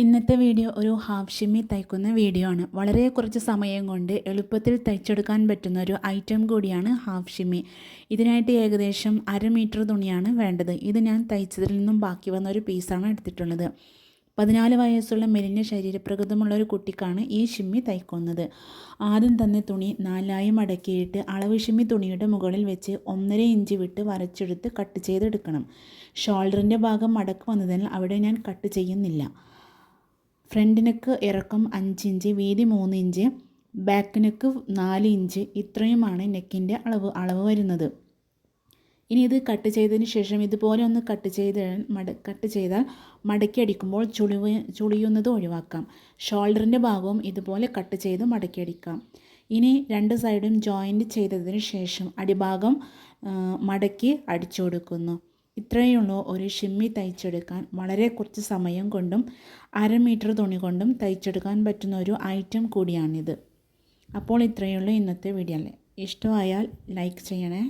ഇന്നത്തെ വീഡിയോ ഒരു ഹാഫ് ഷിമ്മി തയ്ക്കുന്ന വീഡിയോ ആണ്. വളരെ കുറച്ച് സമയം കൊണ്ട് എളുപ്പത്തിൽ തയ്ച്ചെടുക്കാൻ പറ്റുന്ന ഒരു ഐറ്റം കൂടിയാണ് ഹാഫ് ഷിമ്മി. ഇതിനായിട്ട് ഏകദേശം 1/2 മീറ്റർ തുണിയാണ് വേണ്ടത്. ഇത് ഞാൻ തയ്ച്ചതിൽ നിന്നും ബാക്കി വന്ന ഒരു പീസാണ് എടുത്തിട്ടുള്ളത്. 14 വയസ്സുള്ള മെലിഞ്ഞ ശരീരപ്രകൃതമുള്ള ഒരു കുട്ടിക്കാണ് ഈ ഷിമ്മി തയ്ക്കുന്നത്. ആദ്യം തന്നെ തുണി 4ആയി മടക്കിയിട്ട് അളവ് ഷിമ്മി തുണിയുടെ മുകളിൽ വെച്ച് 1.5 ഇഞ്ച് വിട്ട് വരച്ചെടുത്ത് കട്ട് ചെയ്തെടുക്കണം. ഷോൾഡറിൻ്റെ ഭാഗം മടക്ക് വന്നതിനാൽ അവിടെ ഞാൻ കട്ട് ചെയ്യുന്നില്ല. ഫ്രണ്ട് നെക്ക് ഇറക്കം 5 ഇഞ്ച്, വീതി 3 ഇഞ്ച്, ബാക്ക് നെക്ക് 4 ഇഞ്ച്, ഇത്രയുമാണ് നെക്കിൻ്റെ അളവ് വരുന്നത്. ഇനി ഇത് കട്ട് ചെയ്തതിന് ശേഷം ഇതുപോലെ ഒന്ന് കട്ട് ചെയ്താൽ മടക്കി അടിക്കുമ്പോൾ ചുളിയുന്നത് ഒഴിവാക്കാം. ഷോൾഡറിൻ്റെ ഭാഗവും ഇതുപോലെ കട്ട് ചെയ്ത് മടക്കി അടിക്കാം. ഇനി രണ്ട് സൈഡും ജോയിൻറ്റ് ചെയ്തതിന് ശേഷം അടിഭാഗം മടക്കി അടിച്ചു കൊടുക്കുന്നു. ഇത്രയേ ഉള്ളൂ ഒരു ഷിമ്മി തയ്ച്ചെടുക്കാൻ. വളരെ കുറച്ച് സമയം കൊണ്ടും 1/2 മീറ്റർ തുണി കൊണ്ടും തയ്ച്ചെടുക്കാൻ പറ്റുന്ന ഒരു ഐറ്റം കൂടിയാണിത്. അപ്പോൾ ഇത്രയേ ഉള്ളൂ ഇന്നത്തെ വീഡിയോ. ഇഷ്ടമായാൽ ലൈക്ക് ചെയ്യണേ.